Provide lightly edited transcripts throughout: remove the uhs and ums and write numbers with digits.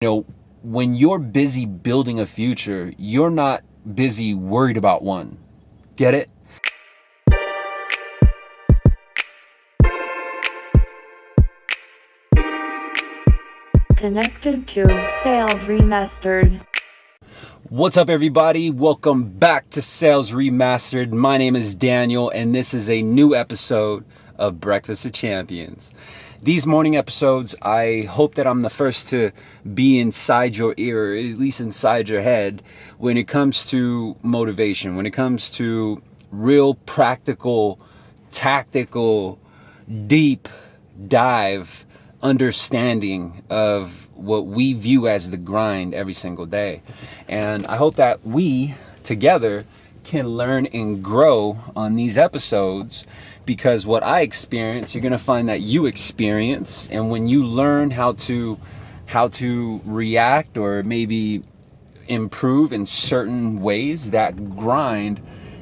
You know, when you're busy building a future, you're not busy worried about one. Get it? Connected to Sales Remastered. What's up, everybody? Welcome back to Sales Remastered. My name is Daniel, and this is a new episode of Breakfast of Champions. These morning episodes, I hope that I'm the first to be inside your ear, or at least inside your head, when it comes to motivation, when it comes to real practical, tactical, deep dive understanding of what we view as the grind every single day. And I hope that we together can learn and grow on these episodes, because what I experience, you're going to find that you experience. And when you learn how to react or maybe improve in certain ways, that grind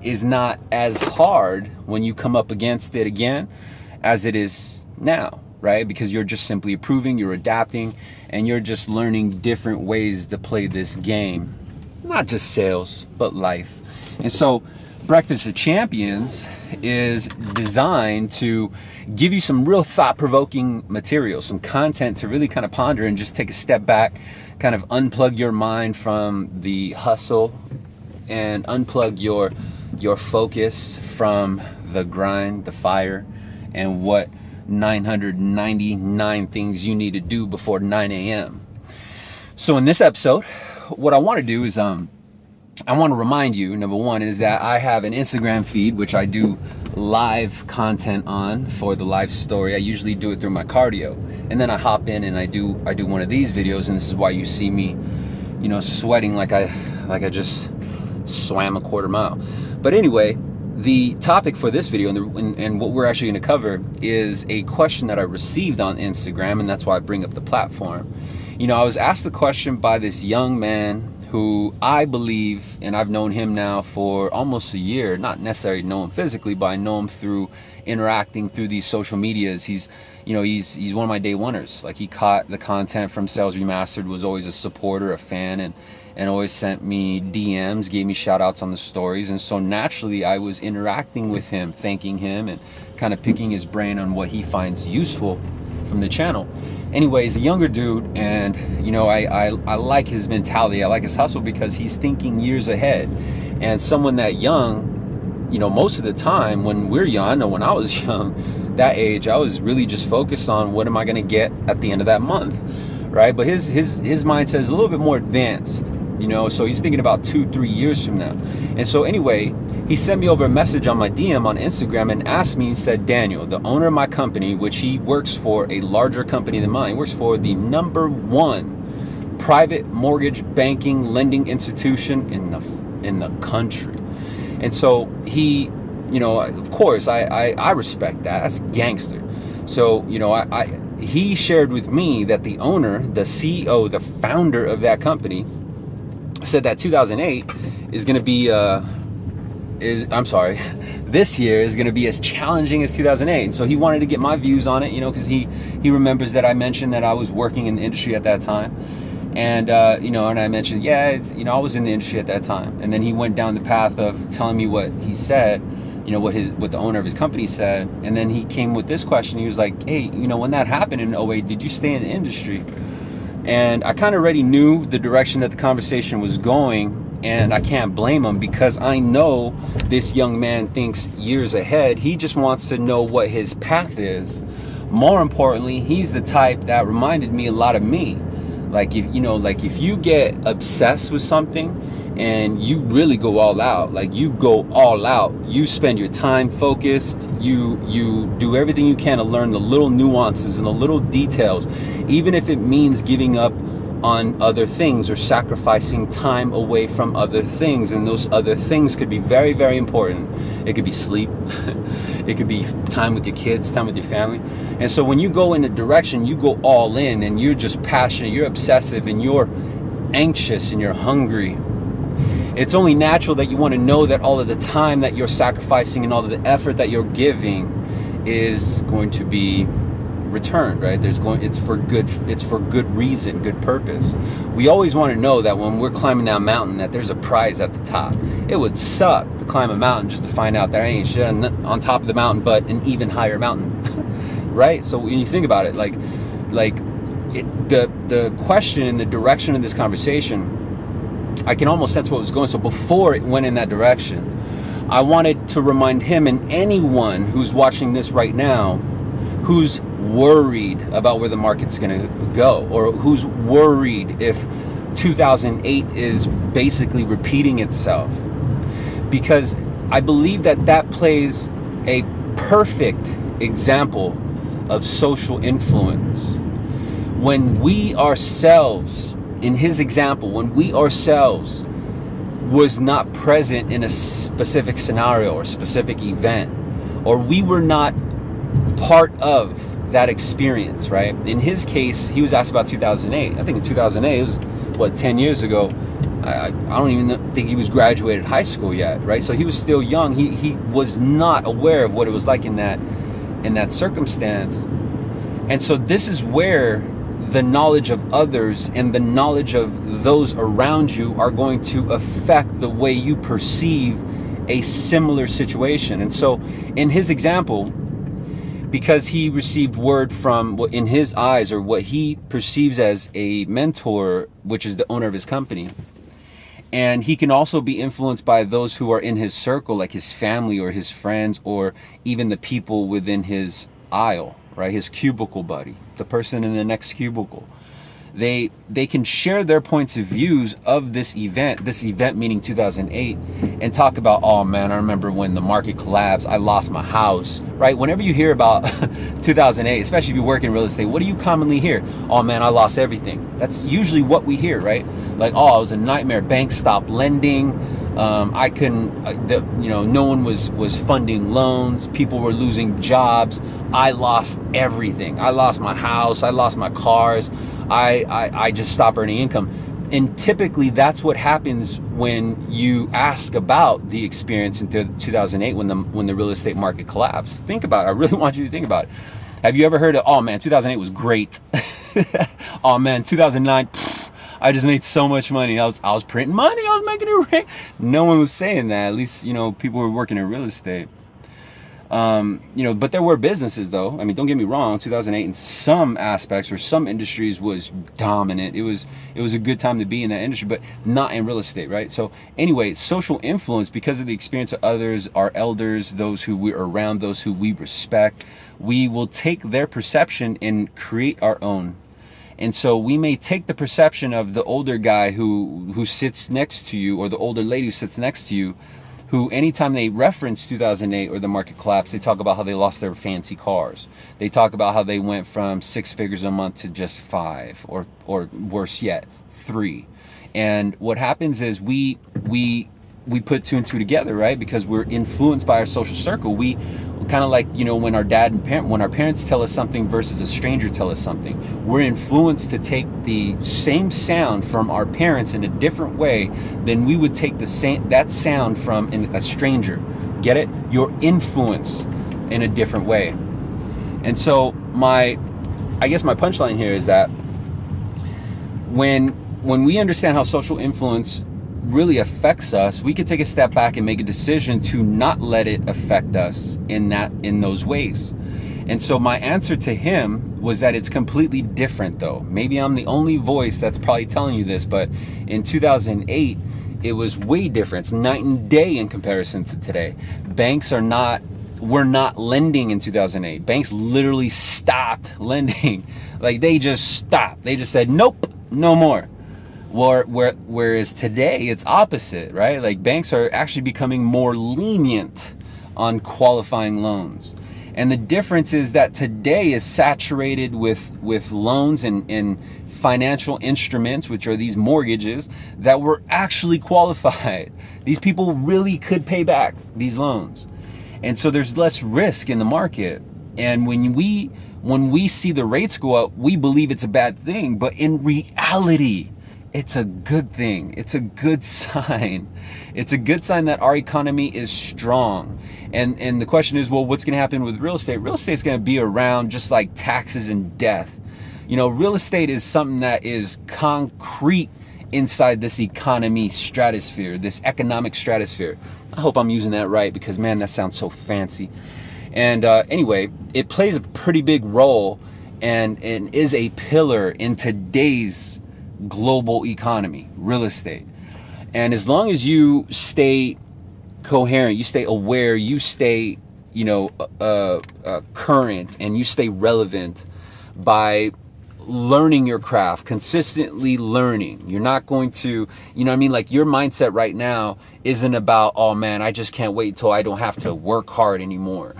is not as hard when you come up against it again as it is now, right? Because you're just simply improving, you're adapting, and you're just learning different ways to play this game. Not just sales, but life. And so Breakfast of Champions is designed to give you some real thought-provoking material, some content to really kind of ponder and just take a step back, kind of unplug your mind from the hustle and unplug your focus from the grind, the fire, and what 999 things you need to do before 9 a.m. So in this episode, what I want to do is I want to remind you, number one, is that I have an Instagram feed which I do live content on for the live story. I usually do it through my cardio, and then I hop in and I do one of these videos, and this is why you see me, sweating like I just swam a quarter mile. But anyway, the topic for this video and what we're actually going to cover is a question that I received on Instagram, and that's why I bring up the platform. I was asked the question by this young man who I believe, and I've known him now for almost a year, not necessarily know him physically, but I know him through interacting through these social medias. He's one of my day oneers. Like, he caught the content from Sales Remastered, was always a supporter, a fan, and always sent me DMs, gave me shout outs on the stories. And so naturally I was interacting with him, thanking him, and kind of picking his brain on what he finds useful from the channel. Anyway, he's a younger dude, and I like his mentality. I like his hustle because he's thinking years ahead. And someone that young, most of the time when we're young, I know when I was young, that age, I was really just focused on what am I going to get at the end of that month, right? But his mindset is a little bit more advanced, so he's thinking about 2-3 years from now. And so anyway, he sent me over a message on my DM on Instagram and asked me, he said, Daniel, the owner of my company, which he works for a larger company than mine, works for the #1 private mortgage banking lending institution in the country. And so he, of course, I respect that. That's gangster. So, he shared with me that the owner, the CEO, the founder of that company, said that 2008 is going to be this year is going to be as challenging as 2008. And so he wanted to get my views on it, because he remembers that I mentioned that I was working in the industry at that time. And, and I mentioned, I was in the industry at that time. And then he went down the path of telling me what he said, what the owner of his company said. And then he came with this question. He was like, hey, when that happened in 2008, did you stay in the industry? And I kind of already knew the direction that the conversation was going. And I can't blame him, because I know this young man thinks years ahead. He just wants to know what his path is. More importantly, he's the type that reminded me a lot of me. Like, if you get obsessed with something and you really go all out, you spend your time focused, you do everything you can to learn the little nuances and the little details, even if it means giving up on other things or sacrificing time away from other things. And those other things could be very, very important. It could be sleep. It could be time with your kids, time with your family. And so when you go in a direction, you go all in, and you're just passionate, you're obsessive, and you're anxious, and you're hungry. It's only natural that you want to know that all of the time that you're sacrificing and all of the effort that you're giving is going to be returned, right? It's for good reason, good purpose. We always want to know that when we're climbing that mountain, that there's a prize at the top. It would suck to climb a mountain just to find out there ain't shit on top of the mountain, but an even higher mountain, right? So when you think about it, the question and the direction of this conversation, I can almost sense what was going. So before it went in that direction, I wanted to remind him and anyone who's watching this right now, who's worried about where the market's going to go, or who's worried if 2008 is basically repeating itself, because I believe that plays a perfect example of social influence. When we ourselves, in his example, when we ourselves was not present in a specific scenario or specific event, or we were not part of that experience, right? In his case, he was asked about 2008. I think in 2008, it was, 10 years ago? I don't even think he was graduated high school yet, right? So he was still young. He was not aware of what it was like in that circumstance. And so this is where the knowledge of others and the knowledge of those around you are going to affect the way you perceive a similar situation. And so in his example, because he received word from what in his eyes, or what he perceives as a mentor, which is the owner of his company, and he can also be influenced by those who are in his circle, like his family or his friends, or even the people within his aisle, right? His cubicle buddy, the person in the next cubicle. They can share their points of views of this event meaning 2008, and talk about, oh man, I remember when the market collapsed, I lost my house, right? Whenever you hear about 2008, especially if you work in real estate, what do you commonly hear? Oh man, I lost everything. That's usually what we hear, right? Like, oh, it was a nightmare. Banks stopped lending. I couldn't, no one was funding loans. People were losing jobs. I lost everything. I lost my house. I lost my cars. I just stopped earning income. And typically that's what happens when you ask about the experience in 2008 when the real estate market collapsed. Think about it. I really want you to think about it. Have you ever heard of, oh man, 2008 was great. Oh man, 2009, I just made so much money. I was printing money. I was making it rain. No one was saying that. At least, people were working in real estate. But there were businesses though. I mean, don't get me wrong. 2008 in some aspects or some industries was dominant. It was a good time to be in that industry, but not in real estate, right? So anyway, social influence, because of the experience of others, our elders, those who we're around, those who we respect, we will take their perception and create our own. And so we may take the perception of the older guy who sits next to you, or the older lady who sits next to you, who anytime they reference 2008 or the market collapse, they talk about how they lost their fancy cars. They talk about how they went from 6 figures a month to just 5, or worse yet, 3. And what happens is we put 2 and 2 together, right? Because we're influenced by our social circle. We kind of like, when when our parents tell us something versus a stranger tell us something, we're influenced to take the same sound from our parents in a different way than we would take that sound from a stranger. Get it? You're influenced in a different way. And so I guess my punchline here is that when we understand how social influence really affects us, we could take a step back and make a decision to not let it affect us in those ways. And so my answer to him was that it's completely different though. Maybe I'm the only voice that's probably telling you this, but in 2008, it was way different. It's night and day in comparison to today. Banks were not lending in 2008. Banks literally stopped lending. Like they just stopped. They just said, nope, no more. Whereas today it's opposite, right? Like banks are actually becoming more lenient on qualifying loans. And the difference is that today is saturated with loans and financial instruments, which are these mortgages that were actually qualified. These people really could pay back these loans. And so there's less risk in the market. And when we see the rates go up, we believe it's a bad thing. But in reality, it's a good thing. It's a good sign. It's a good sign that our economy is strong. And the question is, well, what's going to happen with real estate? Real estate is going to be around just like taxes and death. You know, real estate is something that is concrete inside this economy stratosphere, this economic stratosphere. I hope I'm using that right because, man, that sounds so fancy. And anyway, it plays a pretty big role and is a pillar in today's global economy, real estate. And as long as you stay coherent, you stay aware, you stay, current, and you stay relevant by learning your craft, consistently learning. You're not going to, like your mindset right now isn't about, oh man, I just can't wait until I don't have to work hard anymore.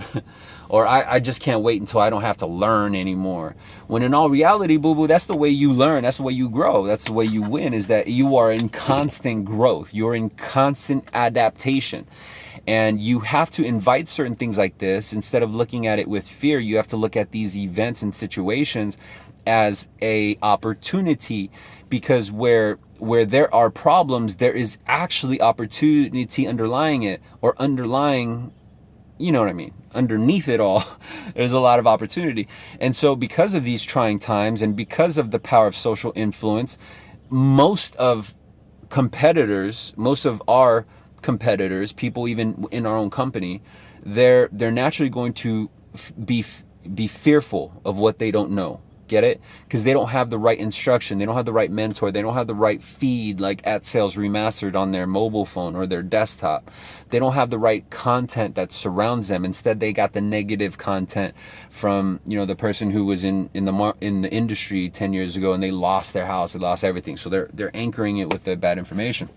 Or I just can't wait until I don't have to learn anymore. When in all reality, boo-boo, that's the way you learn. That's the way you grow. That's the way you win, is that you are in constant growth. You're in constant adaptation. And you have to invite certain things like this. Instead of looking at it with fear, you have to look at these events and situations as a opportunity, because where there are problems, there is actually opportunity underlying it, or underlying, you know what I mean? Underneath it all, there's a lot of opportunity. And so because of these trying times and because of the power of social influence, most of our competitors, people even in our own company, they're naturally going to be fearful of what they don't know. Get it? Because they don't have the right instruction. They don't have the right mentor. They don't have the right feed like at Sales Remastered on their mobile phone or their desktop. They don't have the right content that surrounds them. Instead, they got the negative content from, the person who was in the industry 10 years ago, and they lost their house, they lost everything. So they're anchoring it with the bad information.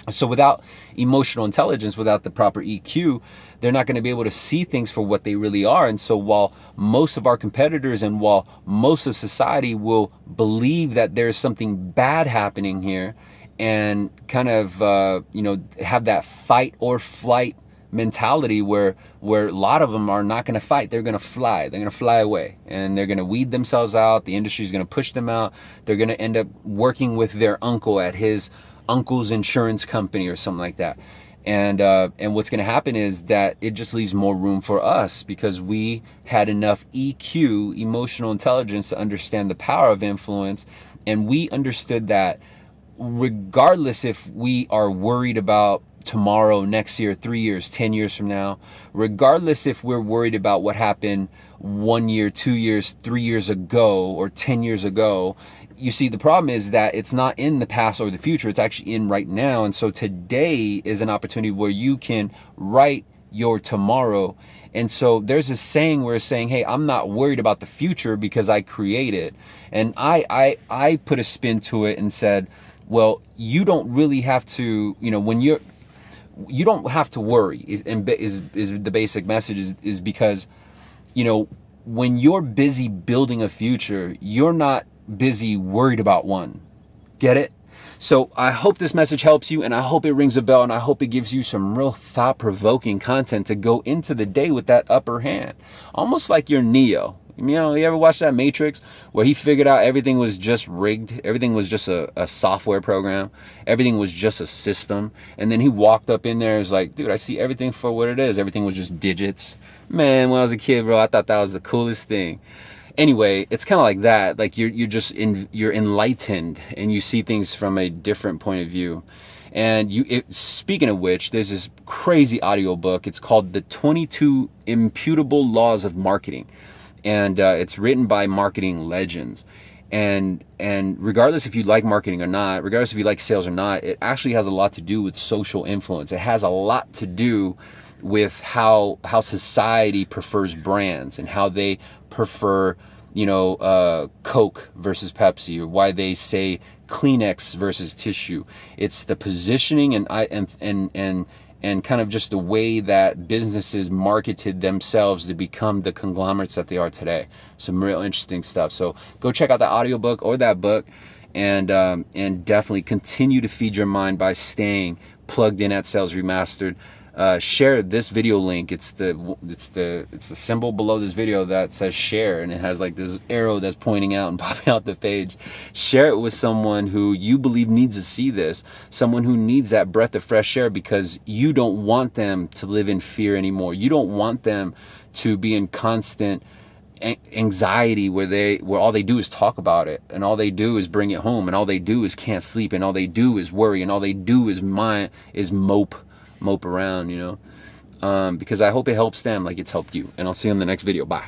So without emotional intelligence, without the proper EQ, they're not going to be able to see things for what they really are. And so while most of our competitors and while most of society will believe that there's something bad happening here and kind of, have that fight or flight mentality where a lot of them are not going to fight. They're going to fly. They're going to fly away, and they're going to weed themselves out. The industry is going to push them out. They're going to end up working with their uncle at his uncle's insurance company or something like that. And what's going to happen is that it just leaves more room for us, because we had enough EQ, emotional intelligence, to understand the power of influence. And we understood that regardless if we are worried about tomorrow, next year, 3 years, 10 years from now, regardless if we're worried about what happened 1 year, 2 years, 3 years ago, or 10 years ago, you see, the problem is that it's not in the past or the future. It's actually in right now. And so today is an opportunity where you can write your tomorrow. And so there's a saying where it's saying, hey, I'm not worried about the future because I create it. And I put a spin to it and said, well, you don't really have to, you don't have to worry is the basic message is because, when you're busy building a future, you're not busy worried about one. Get it? So I hope this message helps you, and I hope it rings a bell, and I hope it gives you some real thought-provoking content to go into the day with that upper hand. Almost like you're Neo. You ever watch that Matrix where he figured out everything was just rigged? Everything was just a software program. Everything was just a system. And then he walked up in there and was like, dude, I see everything for what it is. Everything was just digits. Man, when I was a kid, bro, I thought that was the coolest thing. Anyway, it's kind of like that. Like you're enlightened and you see things from a different point of view. And speaking of which, there's this crazy audiobook. It's called The 22 Immutable Laws of Marketing. And it's written by marketing legends. And regardless if you like marketing or not, regardless if you like sales or not, it actually has a lot to do with social influence. It has a lot to do with how society prefers brands and how they prefer, Coke versus Pepsi, or why they say Kleenex versus tissue. It's the positioning and kind of just the way that businesses marketed themselves to become the conglomerates that they are today. Some real interesting stuff. So go check out that audiobook or that book, and definitely continue to feed your mind by staying plugged in at Sales Remastered. share this video link. It's the symbol below this video that says share, and it has like this arrow that's pointing out and popping out the page. Share it with someone who you believe needs to see this, someone who needs that breath of fresh air, because you don't want them to live in fear anymore. You don't want them to be in constant anxiety where all they do is talk about it, and all they do is bring it home, and all they do is can't sleep, and all they do is worry, and all they do is mope around, you know. Because I hope it helps them like it's helped you, and I'll see you in the next video. Bye.